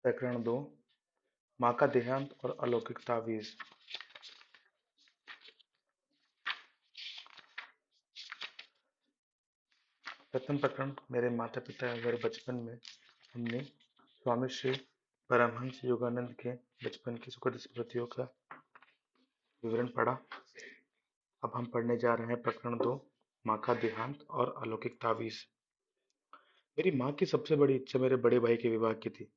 प्रकरण 2। माँ का देहांत और अलौकिक तावीज। प्रथम प्रकरण। मेरे माता पिता अगर बचपन में हमने स्वामी श्री परमहंस योगानंद के बचपन की सुखद स्मृतियों का विवरण पढ़ा। अब हम पढ़ने जा रहे हैं प्रकरण 2, माँ का देहांत और अलौकिक तावीज। मेरी माँ की सबसे बड़ी इच्छा मेरे बड़े भाई के विवाह की थी।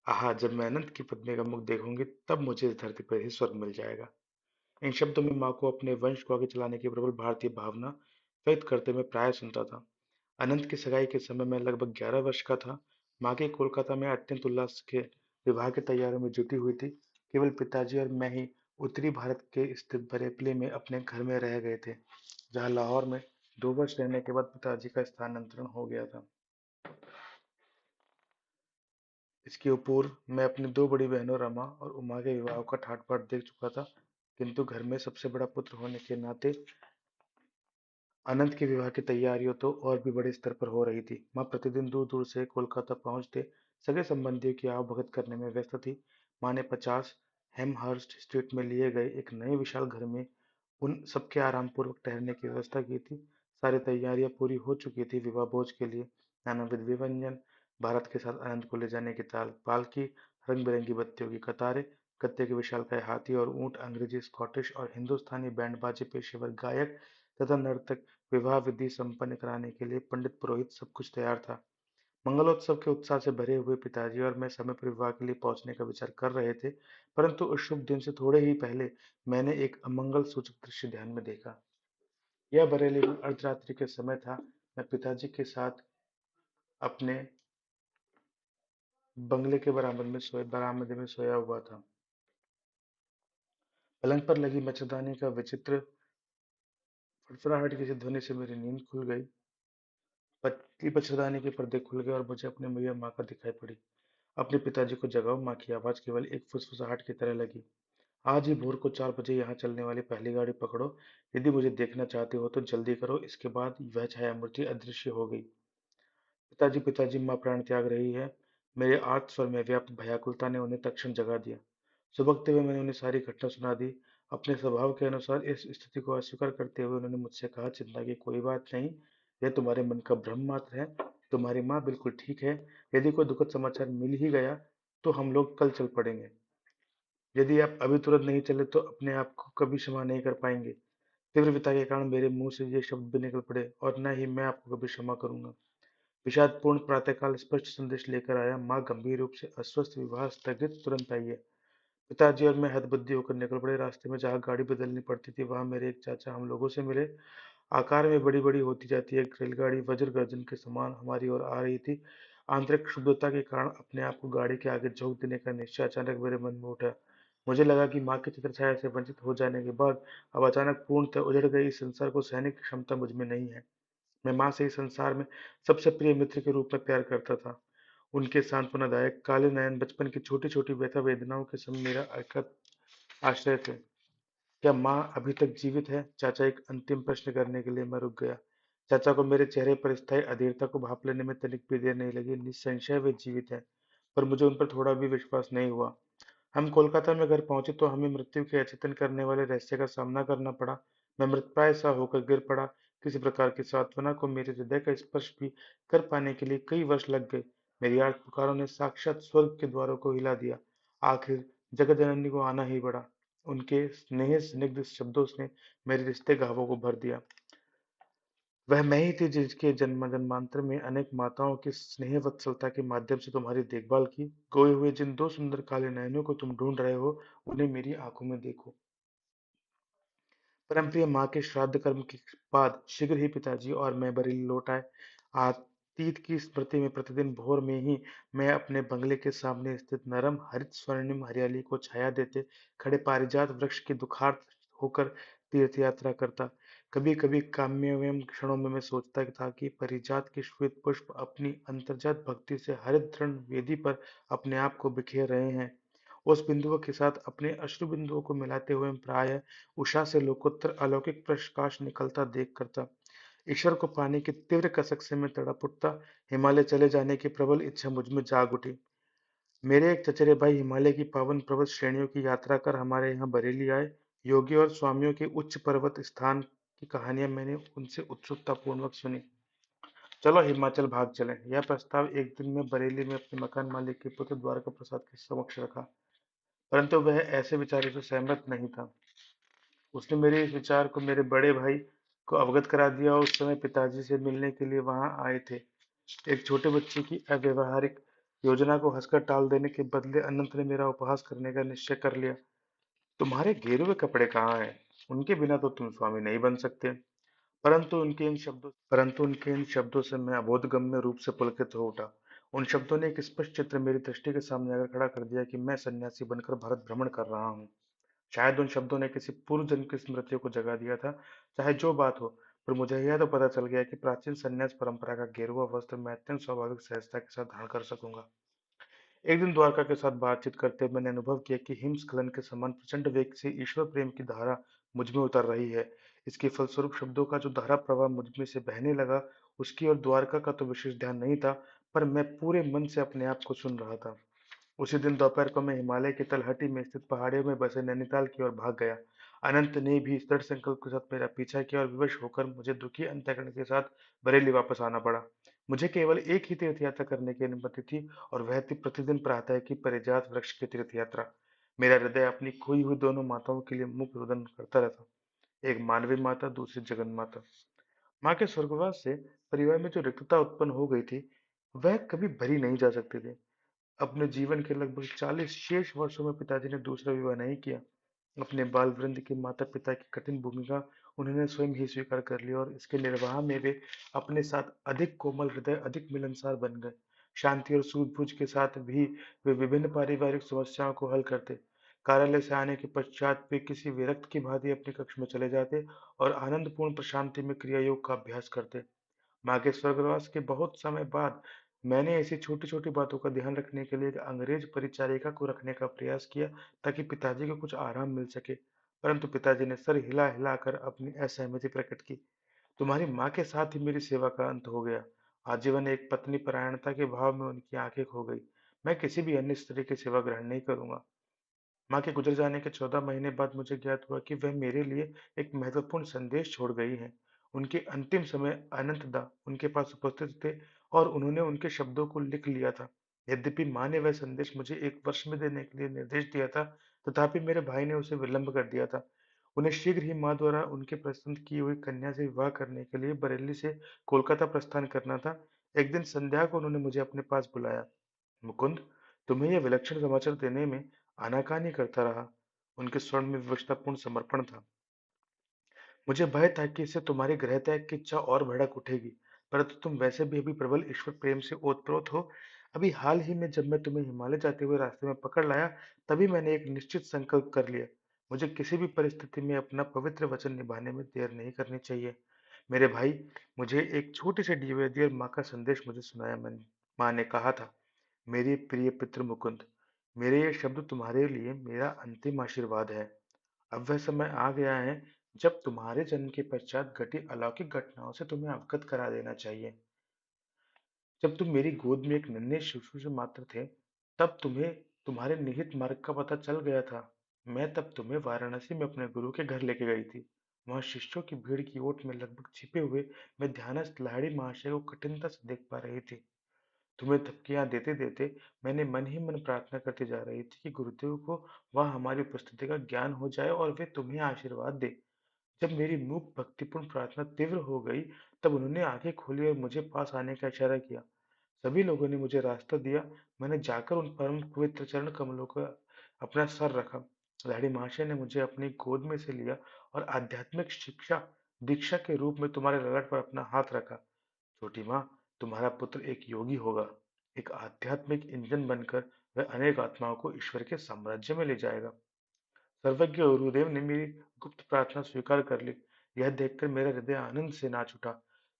आहा, जब मैं अनंत की पत्नी का मुख देखूंगी तब मुझे इस धरती पर ही स्वर्ग मिल जाएगा। इन शब्दों में माँ को अपने वंश को आगे चलाने की प्रबल भारतीय भावना व्यक्त करते मैं प्राय सुनता था। अनंत की सगाई के समय मैं लगभग 11 वर्ष का था। माँ की कोलकाता में अत्यंत उल्लास के विवाह की तैयारियों में जुटी हुई थी। केवल पिताजी और मैं ही उत्तरी भारत के स्थित बरेली में अपने घर में रह गए थे, जहाँ लाहौर में 2 वर्ष रहने के बाद पिताजी का स्थानांतरण हो गया था। इसके पूर्व मैं अपनी 2 बड़ी बहनों रमा और उमा के विवाह का ठाट-बाट देख चुका था, किंतु घर में सबसे बड़ा पुत्र होने के नाते अनंत के विवाह की तैयारियों तो और भी बड़े स्तर पर हो रही थी। माँ प्रतिदिन दूर-दूर से कोलकाता पहुंचते सगे संबंधियों की आवभगत करने में व्यस्त थी। माँ ने 50 हेमहर्स्ट स्ट्रीट में लिए गए एक नए विशाल घर में उन सबके आराम पूर्वक ठहरने की व्यवस्था की थी। सारी तैयारियां पूरी हो चुकी थी विवाह भोज के लिए। नानाविध व्यंजन, भारत के साथ अनंत को ले जाने की पालकी, रंग बिरंगी बत्तियों की कतारें, गत्ते के विशालकाय हाथी और ऊंट, अंग्रेजी, स्कॉटिश और हिंदुस्तानी बैंड बाजे, पेशेवर गायक तथा नर्तक, विवाह विधि संपन्न कराने के लिए पंडित पुरोहित, सब कुछ तैयार था। मंगलोत्सव के उत्साह से भरे हुए पिताजी और मैं समय पर विवाह के लिए पहुंचने का विचार कर रहे थे, परंतु उस शुभ दिन से थोड़े ही पहले मैंने एक अमंगल सूचक दृश्य ध्यान में देखा। यह बरेली में अर्धरात्रि के समय था। मैं पिताजी के साथ अपने बंगले के बरामदे में सोया हुआ था। पलंग पर लगी मच्छरदानी का विचित्र फड़फड़ाहट की सी ध्वनि से मेरी नींद खुल गई। पतली मच्छरदानी के पर्दे खुल गए और मुझे अपनी मैया माँ का दिखाई पड़ी। अपने पिताजी को जगाओ। माँ की आवाज केवल एक फुसफुसाहट की तरह लगी। आज ही भोर को 4 बजे यहाँ चलने वाली पहली गाड़ी पकड़ो। यदि मुझे देखना चाहते हो तो जल्दी करो। इसके बाद वह छायामूर्ति अदृश्य हो गई। पिताजी, पिताजी, माँ प्राण त्याग रही है। मेरे आर्त स्वर में व्याप्त भयाकुलता ने उन्हें तत्क्षण जगा दिया। सुबकते हुए मैंने उन्हें सारी घटना सुना दी। अपने स्वभाव के अनुसार इस स्थिति को अस्वीकार करते हुए उन्होंने मुझसे कहा, चिंता की कोई बात नहीं, यह तुम्हारे मन का भ्रम मात्र है। तुम्हारी माँ बिल्कुल ठीक है। यदि कोई दुखद समाचार मिल ही गया तो हम लोग कल चल पड़ेंगे। यदि आप अभी तुरंत नहीं चले तो अपने आप को कभी क्षमा नहीं कर पाएंगे। तीव्र व्यथा के कारण मेरे मुंह से ये शब्द भी निकल पड़े, और न ही मैं आपको कभी क्षमा करूंगा। विषादपूर्ण प्रातःकाल स्पष्ट संदेश लेकर आया। माँ गंभीर रूप से अस्वस्थ, विवाह स्थगित, तुरंत आइए। पिताजी और मैं हतबुद्धि होकर निकल पड़े। रास्ते में जहाँ गाड़ी बदलनी पड़ती थी वहां मेरे एक चाचा हम लोगों से मिले। आकार में बड़ी बड़ी होती जाती एक रेलगाड़ी वज्र गर्जन के समान हमारी ओर आ रही थी। आंतरिक क्षुब्धता के कारण अपने आप को गाड़ी के आगे झोंक देने का निश्चय अचानक मेरे मन में उठा। मुझे लगा कि माँ की छत्रछाया से वंचित हो जाने के बाद अब अचानक पूर्णतः उजड़ गई इस संसार को सहने की क्षमता मुझ में नहीं है। मैं माँ से इस संसार में सबसे प्रिय मित्र के रूप में प्यार करता था। उनके सांत्वनादायक काले नयन बचपन की छोटी छोटी व्यथा वेदनाओं के समय मेरा आश्रय थे। क्या माँ अभी तक जीवित है? चाचा, एक अंतिम प्रश्न करने के लिए मैं रुक गया। चाचा को मेरे चेहरे पर स्थायी अधीरता को भाप लेने में तनिक भी देर नहीं लगी। निस्संशय वे जीवित हैं, पर मुझे उन पर थोड़ा भी विश्वास नहीं हुआ। हम कोलकाता में घर पहुंचे तो हमें मृत्यु के अचेतन करने वाले रहस्य का सामना करना पड़ा। मैं मृतप्राय सा होकर गिर पड़ा। किसी प्रकार की सांत्वना को मेरे हृदय का स्पर्श भी कर पाने के लिए कई वर्ष लग गए। मेरी आर्त पुकारों ने साक्षात स्वर्ग के द्वारों को हिला दिया। आखिर जगत जननी को आना ही पड़ा। उनके स्नेह स्निग्ध शब्दों ने मेरे रिश्ते घावों को भर दिया। वह मैं ही थी जिसके जन्म जन्मांतर में अनेक माताओं की स्नेह वत्सलता के माध्यम से तुम्हारी देखभाल की। खोए हुए जिन 2 सुंदर काले नयनों को तुम ढूंढ रहे हो, उन्हें मेरी आंखों में देखो। परमप्रिय माँ के श्राद्ध कर्म के बाद शीघ्र ही पिताजी और मैं बरेली लौट आए। अतीत की स्मृति में प्रतिदिन भोर में ही मैं अपने बंगले के सामने स्थित नरम हरित स्वर्णिम हरियाली को छाया देते खड़े पारिजात वृक्ष की दुखार्त होकर तीर्थ यात्रा करता। कभी कभी काम्यव्यम क्षणों में मैं सोचता था कि परिजात के श्वेत पुष्प अपनी अंतर्जात भक्ति से हरित दृढ़ वेदी पर अपने आप को बिखेर रहे हैं। उस बिंदुओं के साथ अपने अश्रु बिंदुओं को मिलाते हुए प्राय उषा से लोकोत्तर अलौकिक प्रकाश निकलता देख करता। ईश्वर को पाने की तीव्र कसक से मैं तड़प उठता। हिमालय चले जाने की प्रबल इच्छा मुझ में जाग उठी। मेरे एक चचेरे भाई हिमालय की पावन पर्वत श्रेणियों की यात्रा कर हमारे यहाँ बरेली आए। योगी और स्वामियों के उच्च पर्वत स्थान की कहानियां मैंने उनसे उत्सुकता पूर्वक सुनी। चलो हिमाचल भाग चलें। यह प्रस्ताव एक दिन मैं बरेली में अपने मकान मालिक के पुत्र द्वारका प्रसाद के समक्ष रखा, परंतु वह ऐसे विचारों से सहमत नहीं था। उसने मेरे इस विचार को मेरे बड़े भाई को अवगत करा दिया और उस समय पिताजी से मिलने के लिए वहां आए थे। एक छोटे बच्चे की अव्यवहारिक योजना को हंसकर टाल देने के बदले अनंत ने मेरा उपहास करने का निश्चय कर लिया। तुम्हारे गेरुए कपड़े कहाँ हैं? उनके बिना तो तुम स्वामी नहीं बन सकते। परंतु उनके इन शब्दों से मैं अबोधगम्य रूप से पुलकित हो उठा। उन शब्दों ने एक स्पष्ट चित्र मेरी दृष्टि के सामने आकर खड़ा कर दिया कि मैं सन्यासी बनकर भारत भ्रमण कर रहा हूँ। शायद उन शब्दों ने किसी पूर्व जन्म की स्मृतियों को जगा दिया था। चाहे जो बात हो, पर मुझे यह तो पता चल गया कि प्राचीन संन्यास परंपरा का गेरुआ वस्त्र मैं अत्यंत स्वाभाविक सहजता के साथ धारण कर सकूंगा। एक दिन द्वारका के साथ बातचीत करते मैंने अनुभव किया कि हिमस्खलन के समान प्रचंड वेग से ईश्वर प्रेम की धारा मुझ में उतर रही है। इसके फलस्वरूप शब्दों का जो धारा प्रवाह मुझ में से बहने लगा, उसकी ओर द्वारका का तो विशेष ध्यान नहीं था, पर मैं पूरे मन से अपने आप को सुन रहा था। उसी दिन दोपहर को मैं हिमालय की तलहटी में स्थित पहाड़ियों में बसे नैनीताल की ओर भाग गया। अनंत ने भी इस दृढ़ संकल्प के साथ मेरा पीछा किया और विवश होकर मुझे दुखी अंतःकरण के साथ बरेली वापस आना पड़ा। मुझे केवल एक ही तीर्थ यात्रा करने की अनुमति थी, और वह थी प्रतिदिन प्रातः की परिजात वृक्ष की तीर्थ यात्रा। मेरा हृदय अपनी खोई हुई दोनों माताओं के लिए मुख रुदन करता रहता। एक मानवी माता, दूसरी जगन माता। माँ के स्वर्गवास से परिवार में जो रिक्तता उत्पन्न हो गई थी, वह कभी भरी नहीं जा सकती थी। अपने जीवन के लगभग 40 शेष वर्षों में पिताजी ने दूसरा विवाह नहीं किया। अपने बाल वृंद के माता पिता की कठिन भूमिका उन्होंने स्वयं ही स्वीकार कर ली, और इसके निर्वाह में वे अपने साथ अधिक कोमल हृदय, अधिक मिलनसार बन गए। शांति और सूझबूझ के साथ भी वे विभिन्न पारिवारिक समस्याओं को हल करते। कार्यालय से आने के पश्चात वे किसी विरक्त की भांति अपने कक्ष में चले जाते और आनंदपूर्ण प्रशांति में क्रिया योग का अभ्यास करते। माँ के स्वर्गवास के बहुत समय बाद मैंने ऐसी छोटी-छोटी बातों का ध्यान रखने के लिए एक अंग्रेज परिचारिका को रखने का प्रयास किया, ताकि पिताजी को कुछ आराम मिल सके। परंतु पिताजी ने सर हिला-हिला कर अपनी असहमति प्रकट की। तुम्हारी माँ के साथ ही मेरी सेवा का अंत हो गया। आजीवन एक पत्नी परायणता के भाव में उनकी आंखें खो गई। मैं किसी भी अन्य स्त्री की सेवा ग्रहण नहीं करूंगा। माँ के गुजर जाने के 14 महीने बाद मुझे ज्ञात हुआ कि वह मेरे लिए एक महत्वपूर्ण संदेश छोड़ गई हैं। उनके अंतिम समय अनंतदा उनके पास उपस्थित थे, और उन्होंने उनके शब्दों को लिख लिया था। यद्यपि माँ ने वह संदेश मुझे 1 वर्ष में देने के लिए निर्देश दिया था, तथापि मेरे भाई ने उसे विलंब कर दिया था। उन्हें शीघ्र ही माँ द्वारा उनके पसंद की हुई कन्या से विवाह करने के लिए बरेली से कोलकाता प्रस्थान करना था। एक दिन संध्या को उन्होंने मुझे अपने पास बुलाया। मुकुंद, तुम्हें यह विलक्षण समाचार देने में आनाकानी करता रहा। उनके स्वर में विवशतापूर्ण समर्पण था। मुझे भय था कि इससे तुम्हारी गृह त्याग की इच्छा और भड़क उठेगी, परंतु तुम वैसे भी अभी प्रबल ईश्वर प्रेम से ओतप्रोत हो। अभी हाल ही में जब मैं तुम्हें हिमालय जाते हुए रास्ते में पकड़ लाया, तभी मैंने एक निश्चित संकल्प कर लिया। मुझे किसी भी परिस्थिति में अपना पवित्र वचन निभाने में देर नहीं करनी चाहिए। मेरे भाई, मुझे एक छोटी सी निवेदी और माँ का संदेश मुझे सुनाया। मैंने माँ ने कहा था, मेरे प्रिय पितृ मुकुंद, मेरे ये शब्द तुम्हारे लिए मेरा अंतिम आशीर्वाद है। अब वह समय आ गया है जब तुम्हारे जन्म के पश्चात घटी अलौकिक घटनाओं से तुम्हें अवगत करा देना चाहिए। जब तुम मेरी गोद में एक नन्हे शिशु से मात्र थे, तब तुम्हें तुम्हारे निहित मार्ग का पता चल गया था। मैं तब तुम्हें वाराणसी में अपने गुरु के घर लेके गई थी। वहां शिष्यों की भीड़ की ओट में लगभग छिपे हुए मैं ध्यानस्थ लाहिड़ी महाशय को कठिनता से देख पा रही थी। तुम्हें धमकियां देते देते मैंने मन ही मन प्रार्थना करती जा रही थी कि गुरुदेव को वहां हमारी उपस्थिति का ज्ञान हो जाए और वे तुम्हें आशीर्वाद दे। जब मेरी मूक भक्तिपूर्ण प्रार्थना तीव्र हो गई, तब उन्होंने आंखें खोली और मुझे पास आने का इशारा किया। सभी लोगों ने मुझे रास्ता दिया। मैंने जाकर उन परम पवित्र चरण कमलों का अपना सर रखा। लाहिड़ी महाशय ने मुझे अपनी गोद में से लिया और आध्यात्मिक शिक्षा दीक्षा के रूप में तुम्हारे ललाट पर अपना हाथ रखा। छोटी माँ, तुम्हारा पुत्र एक योगी होगा। एक आध्यात्मिक इंजन बनकर वह अनेक आत्माओं को ईश्वर के साम्राज्य में ले जाएगा। सर्वज्ञ गुरुदेव ने मेरी गुप्त प्रार्थना स्वीकार कर ली। यह देखकर मेरा हृदय आनंद से नाच उठा।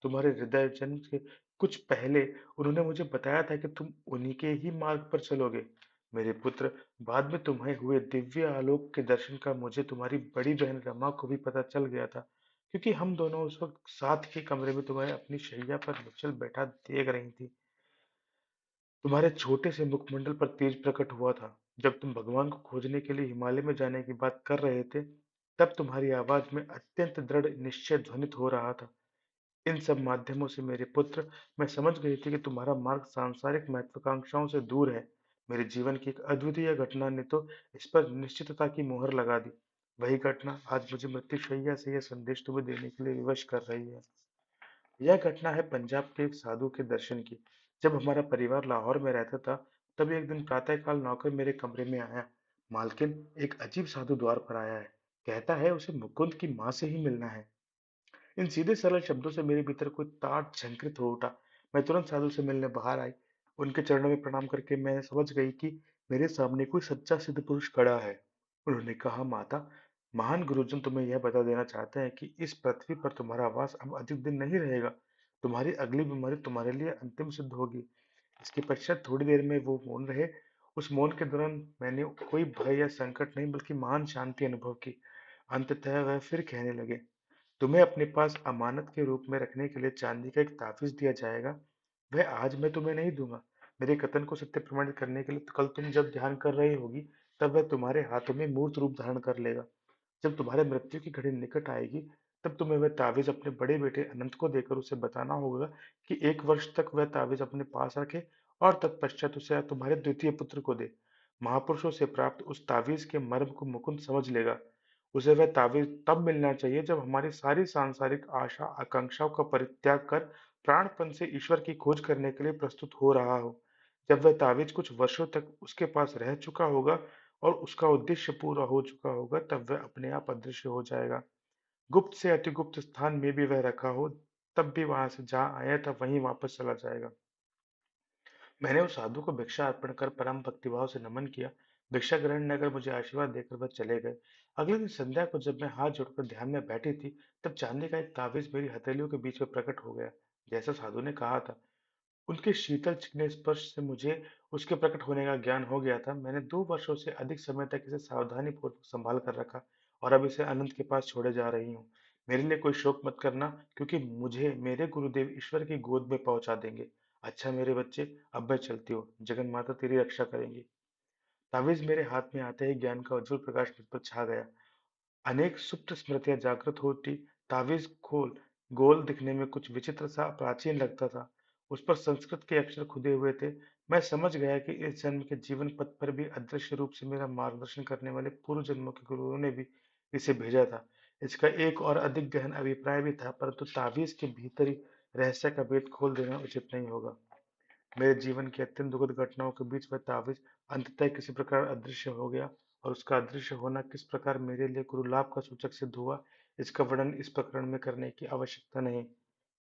तुम्हारे हृदय जन्म के कुछ पहले उन्होंने मुझे बताया था कि तुम उन्हीं के ही मार्ग पर चलोगे। मेरे पुत्र, बाद में तुम्हें हुए दिव्य आलोक के दर्शन का मुझे तुम्हारी बड़ी बहन रमा को भी पता चल गया था, क्योंकि हम दोनों उस वक्त साथ ही कमरे में तुम्हें अपनी शैया पर निश्चल बैठा देख रही थी। तुम्हारे छोटे से मुखमंडल पर तेज प्रकट हुआ था। जब तुम भगवान को खोजने के लिए हिमालय में जाने की बात कर रहे थे, तब तुम्हारी आवाज में अत्यंत दृढ़ निश्चय ध्वनित हो रहा था। इन सब माध्यमों से मेरे पुत्र, मैं समझ गई थी कि तुम्हारा मार्ग सांसारिक महत्वाकांक्षाओं से दूर है। मेरे जीवन की एक अद्वितीय घटना ने तो इस पर निश्चितता की मोहर लगा दी। वही घटना आज मुझे मृत्युशैया से यह संदेश तुम्हें देने के लिए विवश कर रही है। यह घटना है पंजाब के एक साधु के दर्शन की। जब हमारा परिवार लाहौर में रहता था, तब एक दिन प्रातःकाल नौकर मेरे कमरे में आया। मालकिन, एक अजीब साधु द्वार पर आया है। कहता है उसे मुकुंद की माँ से ही मिलना है। इन सीधे सरल शब्दों से मेरे भीतर कोई तार झंकृत हो उठा। मैं तुरंत साधु से मिलने बाहर आई। उनके चरणों में प्रणाम करके मैं समझ गई कि मेरे सामने कोई सच्चा सिद्ध पुरुष खड़ा है। उन्होंने कहा, माता, महान गुरुजन तुम्हें यह बता देना चाहते हैं कि इस पृथ्वी पर तुम्हारा वास अब अधिक दिन नहीं रहेगा। तुम्हारी अगली बीमारी तुम्हारे लिए अंतिम सिद्ध होगी। इसके पश्चात थोड़ी देर में वो मौन रहे। उस मौन के दौरान मैंने कोई भय या संकट नहीं, बल्कि महान शांति अनुभव की। अंततः वह फिर कहने लगे, तुम्हें अपने पास अमानत के रूप में रखने के लिए चांदी का एक ताबीज दिया जाएगा। वह आज मैं तुम्हें नहीं दूंगा। मेरे कथन को सत्य प्रमाणित करने के लिए तो कल तुम जब ध्यान कर रही होगी, तब वह तुम्हारे हाथों में मूर्त रूप धारण कर लेगा। जब तुम्हारे मृत्यु की घड़ी निकट आएगी, तब तुम्हें वह ताबीज अपने बड़े बेटे अनंत को देकर उसे बताना होगा कि 1 वर्ष तक वह ताबीज अपने पास रखे, और तत्पश्चात उसे तुम्हारे द्वितीय पुत्र को दे। महापुरुषों से प्राप्त उस ताबीज के मर्म को मुकुंद समझ लेगा। उसे वह ताबीज तब मिलना चाहिए जब हमारी सारी सांसारिक आशा आकांक्षाओं का परित्याग कर प्राणपण से ईश्वर की खोज करने के लिए प्रस्तुत हो रहा हो। जब वह ताबीज कुछ वर्षों तक उसके पास रह चुका होगा और उसका उद्देश्य पूरा हो चुका होगा, तब वह अपने आप अदृश्य हो जाएगा। गुप्त से अति गुप्त स्थान में भी वह रखा हो, तब भी वहां से जहां आया था वहीं वापस चला जाएगा। मैंने उस साधु को भिक्षा अर्पण कर परम भक्तिभाव से नमन किया। भिक्षा ग्रहण न कर मुझे आशीर्वाद देकर वह चले गए। अगले दिन संध्या को जब मैं हाथ जोड़कर ध्यान में बैठी थी, तब चांदी का एक ताबीज मेरी हथेलियों के बीच में प्रकट हो गया, जैसा साधु ने कहा था। उनके शीतल चिकने स्पर्श से मुझे उसके प्रकट होने का ज्ञान हो गया था। मैंने 2 वर्षों से अधिक समय तक इसे सावधानी पूर्वक संभाल कर रखा, और अब इसे अनंत के पास छोड़े जा रही हूँ। मेरे लिए कोई शोक मत करना, क्योंकि मुझे मेरे गुरुदेव ईश्वर की गोद में पहुंचा देंगे। अच्छा मेरे बच्चे, अब मैं चलती हूँ। जगन माता तेरी रक्षा करेंगी। तावीज मेरे हाथ में आते ही ज्ञान का उज्जवल प्रकाश मुझ पर छा गया। अनेक सुप्त स्मृतियां जागृत होती। तावीज खोल गोल दिखने में कुछ विचित्र सा प्राचीन लगता था। उस पर संस्कृत के अक्षर खुदे हुए थे। मैं समझ गया कि इस जन्म के जीवन पथ पर भी अदृश्य रूप से मेरा मार्गदर्शन करने वाले पूर्व जन्मों के गुरुओं ने भी इसे भेजा था। इसका एक और अधिक गहन अभिप्राय भी था, परंतु तावीज के भीतरी रहस्य का भेद खोल देना उचित नहीं होगा। मेरे जीवन की अत्यंत दुखद घटनाओं के बीच वह ताबीज अंततः किसी प्रकार अदृश्य हो गया, और उसका अदृश्य होना किस प्रकार मेरे लिए गुरु लाभ का सूचक सिद्ध हुआ, इसका वर्णन इस प्रकरण में करने की आवश्यकता नहीं।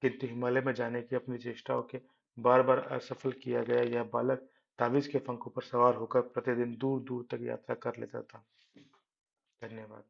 किंतु हिमालय में जाने की अपनी चेष्टाओं के बार बार असफल किया गया यह बालक ताबीज के पंखों पर सवार होकर प्रतिदिन दूर दूर तक यात्रा कर लेता था। धन्यवाद।